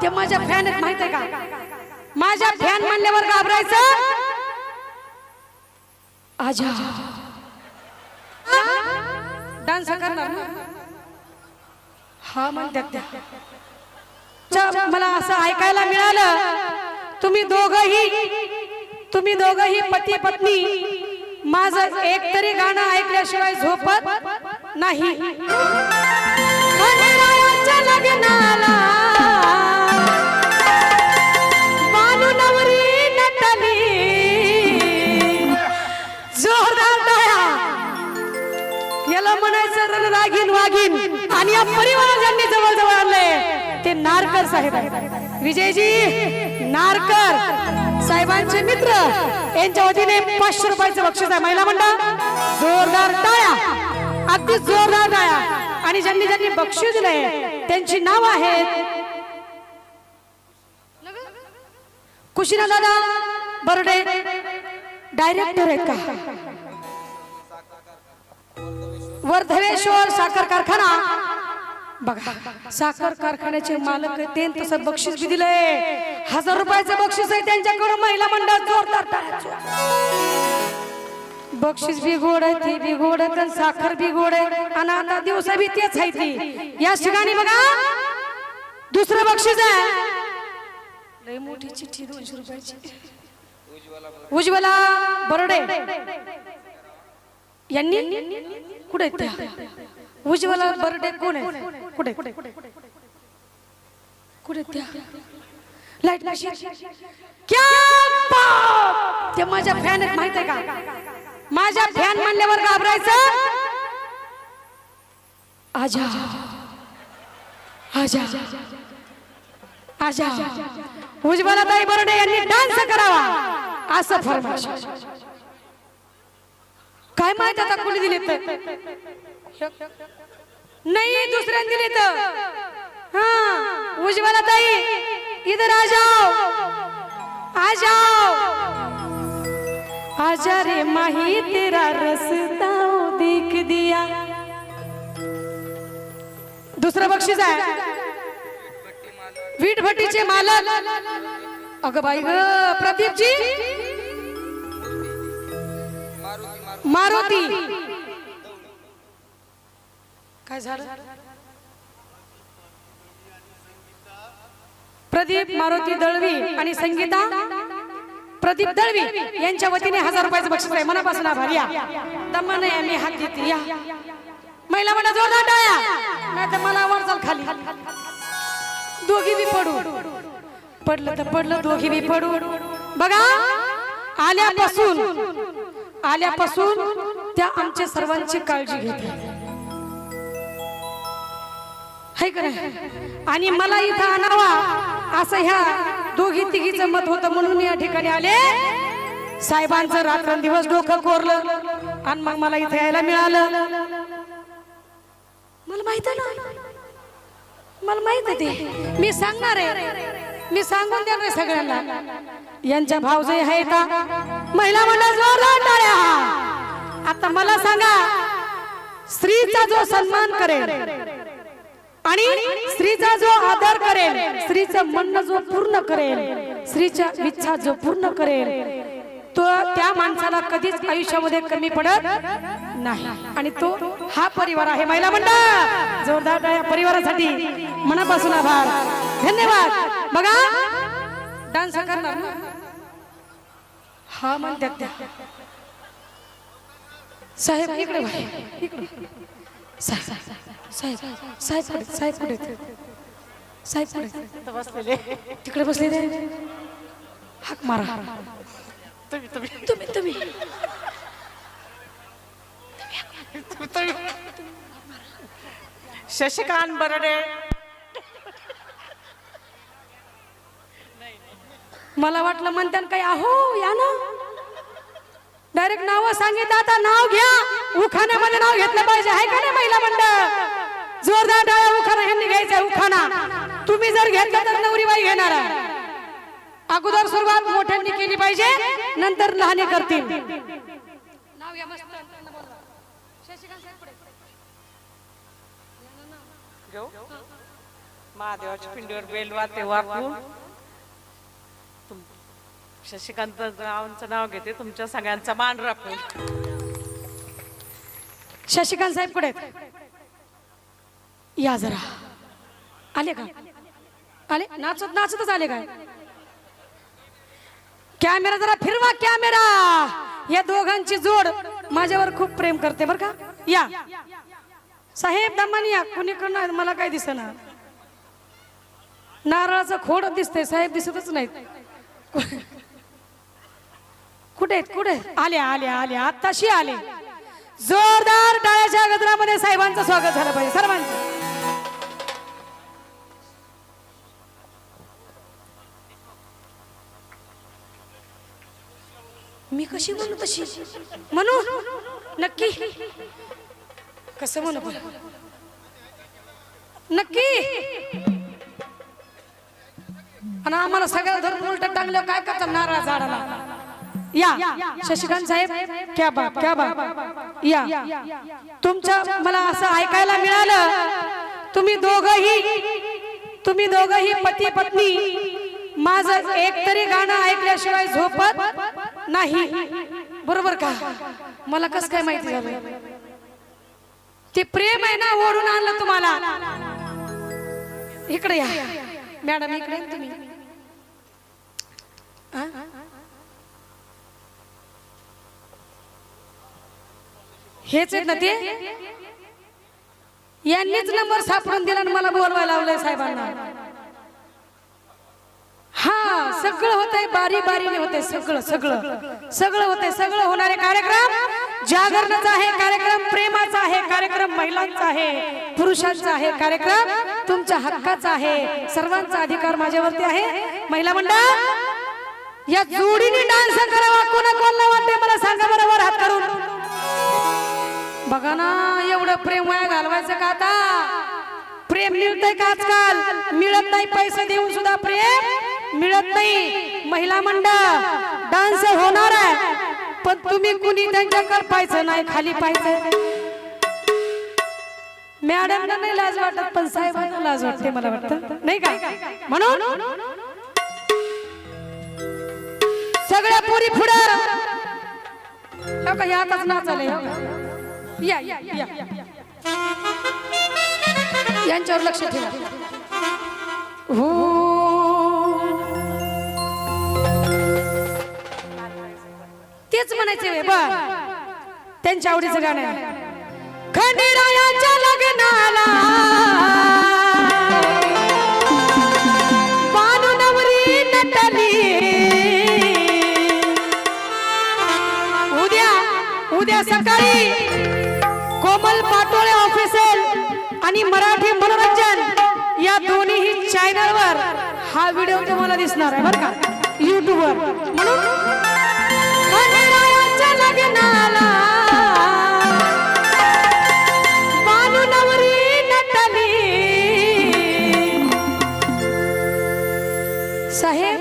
ते माझ्या फॅन आहेत माहित आहे का? माझ्या फॅन म्हणल्यावर घाबरायचं. आजा डान्स करणार ना? हा म्हणतात त्या. मला असं ऐकायला मिळालं तुम्ही दोघही पती पत्नी माझं एक तरी गाणं ऐकल्याशिवाय झोपत नाही. लग्नाला बालू नवरी नटली जोरदार टाळ्या. याला म्हणायचं रणरागीण वागीन. आणि या परिवारात ज्यांनी जवळ जवळ आणले ते नारकर साहेब आहेत. विजयजी नारकर साहेबांचे मित्र यांच्या वतीने 500 रुपयाचं बक्षीस आहे. महिला मंडळ जोरदार टाळ्या, अगदी जोरदार टाळ्या. आणि ज्यांनी ज्यांनी बक्षीस दिले त्यांची नाव आहेत कुशीना दादा बर्डे, डायरेक्टर आहेत का वर्धवेश्वर साखर कारखाना. बघा साखर कारखान्याचे मालक ते तसं बक्षीस बी दिलंय. 1000 रुपयाचं बक्षीस आहे त्यांच्याकडून. महिला मंडळ जोरदार टाळ्या. बक्षीस बी गोड आहे, ती बी गोड आहे, साखर बी गोड आहे. आणि आता दिवसा बी तेच आहे ती. या ठिकाणी बघा दुसरं बक्षीस आहे. लय मोठी चिठ्ठी 200 रुपयाची. उज्ज्वला बर्डे यांनी कुठे त्या उज्ज्वला बर्डे कोण आहे? कुठे त्या लाईट मशीन. क्या बात! ते माझ्या फॅन आहेत माहित आहे का? माझ्या फॅन म्हणल्यावर घाबरायचं. आजा आजा आजा उज्ज्वला ताई बर्डे यांनी डान्स करावा असं फरमाइश. काय माहित आता कोणी दिले तर नाही, दुसऱ्याने दिले तर. हा उज्ज्वला ताई इधर आ जाओ, आ जाओ. आजा रे माही तेरा रस्ता देख दिया. दुसरं बक्षीस आहे वीट भट्टीचे मालक. अगं बाई ग प्रदीपजी मारुती. काय झालं? प्रदीप मारुती दळवी आणि संगीता प्रदीप दळवी यांच्या वतीने 1000 रुपयाचं बक्षीस आहे. मनापासून आभार. या दमाने आम्ही हात देते. या महिला मंडळ जोरदार टाळ्या. नाही तर मला वर चाल खाली. दोघी बी पडलं तर पडलं, दोघी बी पडू. बघा आल्यापासून त्या आमच्या सर्वांची काळजी घेते हाय का नाही? आणि मला इथं आणावा असं ह्या दोघी तिघीचं मत होतं म्हणून या ठिकाणी आले. साहेबांचं रात्रंदिवस डोकं कोरलं आणि मग मला इथे यायला मिळालं. मला माहित आहे ना, मला माहित आहे ते. मी सांगणार आहे, मी सांगून देणार सगळ्यांना. यांच्या भावजय आहे का? महिला मंडळ जोरदार टाळ्या. आता मला सांगा, स्त्रीचा जो सन्मान करेल आणि स्त्रीचा जो आदर करेल, स्त्रीचं म्हणणं जो पूर्ण करेल, स्त्रीच्या इच्छा जो पूर्ण करेल, तो त्या माणसाला कधीच आयुष्यामध्ये कमी पडत नाही. आणि तो हा परिवार आहे. महिला मंडळ जोरदार टाळ्या परिवारासाठी. मनापासून आभार, धन्यवाद. बघा डान्स करणार ना? हा म्हणतात त्या. साहेब इकडे इकडे. साहेब साहेब साहेब साहेब कुठे? साहेब कुठे बसलेले? तिकडे बसलेले. हाक मारा. तुम्ही शशिकांत बर्डे. मला वाटलं म्हणतात काय. अहो या ना, डायरेक्ट नाव सांगितलं. आता नाव घ्या. उखाण्यामध्ये नाव घेतलं पाहिजे आहे का नाही? महिला मंडळ जोरदार टाळ्या. उखाणा ह्यांनी घ्यायचा. उखाणा तुम्ही जर घेतला तर नवरीबाई घेणार. अगोदर सुरुवात मोठ्यांनी केली पाहिजे, नंतर लहाने करतील. नाव या मस्त. शशिकांत साहेब पुढे. महादेवाच्या पिंडीवर बेल वाते वाकून शशिकांत रावांचं नाव घेते, तुमच्या सगळ्यांचा मान राखून. शशिकांत साहेब कुठे आहेत? या जरा. आले का? आले नाचत नाचतच आले काय? कॅमेरा जरा फिरवा, कॅमेरा. या दोघांची जोड माझ्यावर खूप प्रेम करते बर का. या साहेब दमानी या. कुणी करणार मला काय दिसेना. नारळाचं खोड दिसते, साहेब दिसतच नाहीत. कुठे कुठे? आले आले आले, आताशी आले. जोरदार टाळ्याच्या गजरामध्ये साहेबांचं स्वागत झालं पाहिजे सर्वांचं. मी कशी म्हणू तशी म्हणू? नक्की कसं म्हणू? नक्की. आणि आम्हाला सगळ्या धरून उलट टांगलं काय करतात नारळा झाडाला. या शशिकांत साहेब, क्या बात क्या बात. या तुमचं मला असं ऐकायला मिळालं, तुम्ही दोघंही पती पत्नी माझं एकतरी गाणं ऐकल्याशिवाय झोपत नाही, बरोबर का? मला कसं काय माहिती झालं? ते प्रेम आहे ना, ओढून आणलं तुम्हाला. इकडे या मॅडम, इकडे तुम्ही. हेच आहेत ना ते? यांनीच नंबर सापडून दिला आणि मला बोलवायला लावलंय साहेबांना. हा सगळं होतंय, बारी बारीने होतंय, सगळं सगळं सगळं होतंय. सगळं होणारे कार्यक्रम जागरणाचा आहे, कार्यक्रम प्रेमाचा आहे, कार्यक्रम महिलांचा आहे, पुरुषांचा आहे, कार्यक्रम तुमच्या हक्काचा आहे. सर्वांचा अधिकार माझ्यावरती आहे. महिला मंडळ या जोडीने डान्स करावा. कोणाला वाटते मला सांगा बरोबर हात करून. बघा ना, एवढं प्रेम वाया घालवायचं का? आता प्रेम मिळतंय का आजकाल? मिळत नाही. पैसे देऊन सुद्धा प्रेम मिळत नाही. महिला मंडळ डान्स होणार आहे, पण तुम्ही कुणी त्यांच्याकडे पाहायचं नाही, खाली पाहायचं. मॅडमला नाही लाज वाटत, पण साहेबांना लाज वाटते मला वाटतं, नाही का? म्हणून सगळ्या पोरी पुढं यातच नाचाले. या या या यांच्यावर लक्ष ठेवा. हो तेच म्हणायचे बा, त्यांच्या आवडीचं गाणं आहे. खंडेरायाच्या लग्नाला बानू नवरी नटली. उद्या सकाळी कोमल पाटोळे ऑफिशियल आणि मराठी मनोरंजन या दोन्ही चॅनलवर हा व्हिडिओ तुम्हाला दिसणार आहे बरं का, युट्यूबवर. म्हणून खंडेरायाच्या लग्नाला बानू नवरी नटली. साहेब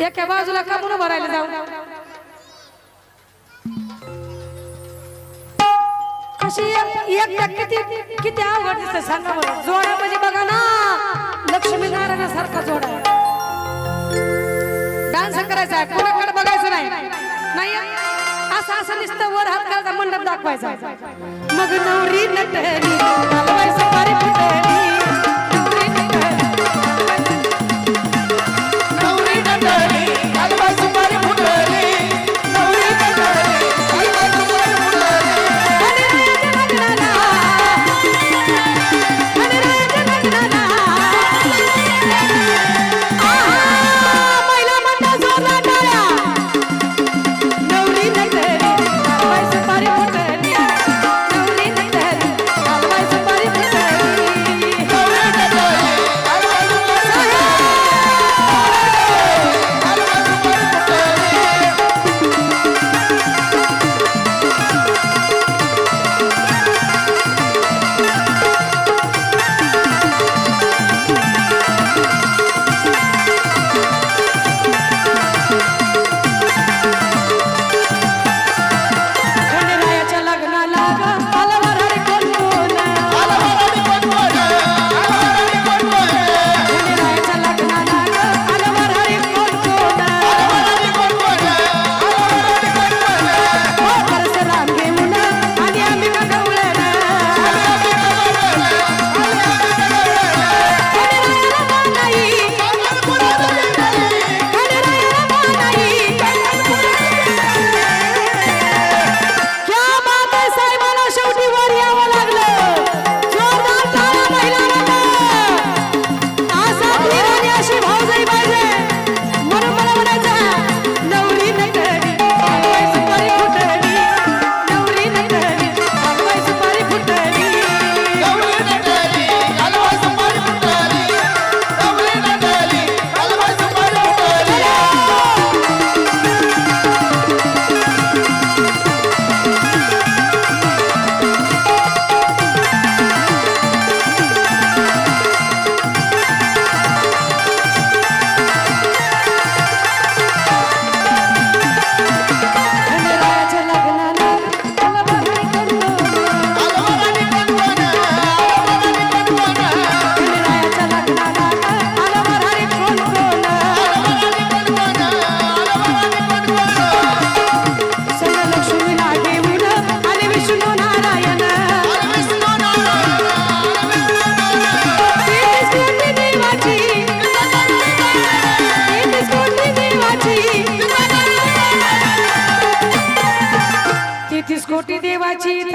एका बाजूला का म्हणून भरायला जाऊ? अशी एक किती अवघड दिसत सांगा बरं. जोडा म्हणजे बघा ना, लक्ष्मी नारायणासारखा जोडा. डान्स करायचा आहे, कोणाकडे बघायचं नाही. नाही असं असं नुसतं वर हात करायचा, मंडप दाखवायचा. मग नवरी नटली हलवायचं पारी फुटली. नवरी नटली हलवायचं पारी फुटली. नवरी नटली हलवायचं पारी फुटली.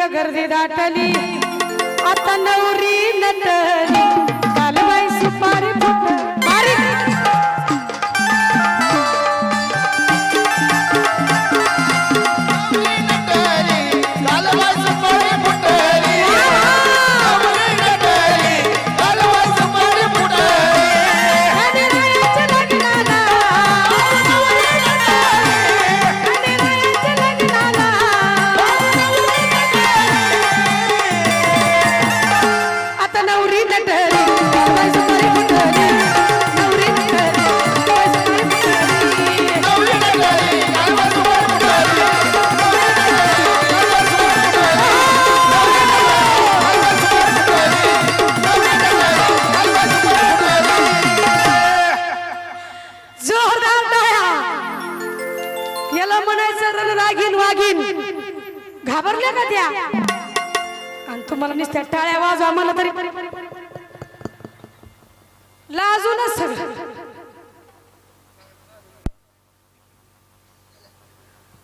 इथं गर्दी दाटली आता नवरी नटली कालबाई सुपारी फुट मारी घाबरल्या का त्या आणि तुम्हाला नुसत्या टाळ्या वाजवा मला तरी लाजूनच सगळं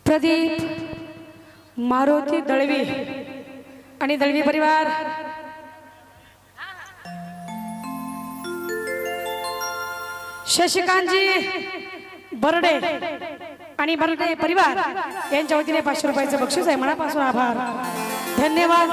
प्रदीप मारुती दळवी आणि दळवी परिवार शशिकांतजी बर्डे आणि बर्डे परिवार यांच्या वतीने 500 रुपयाचं बक्षीस आहे. मनापासून आभार, धन्यवाद.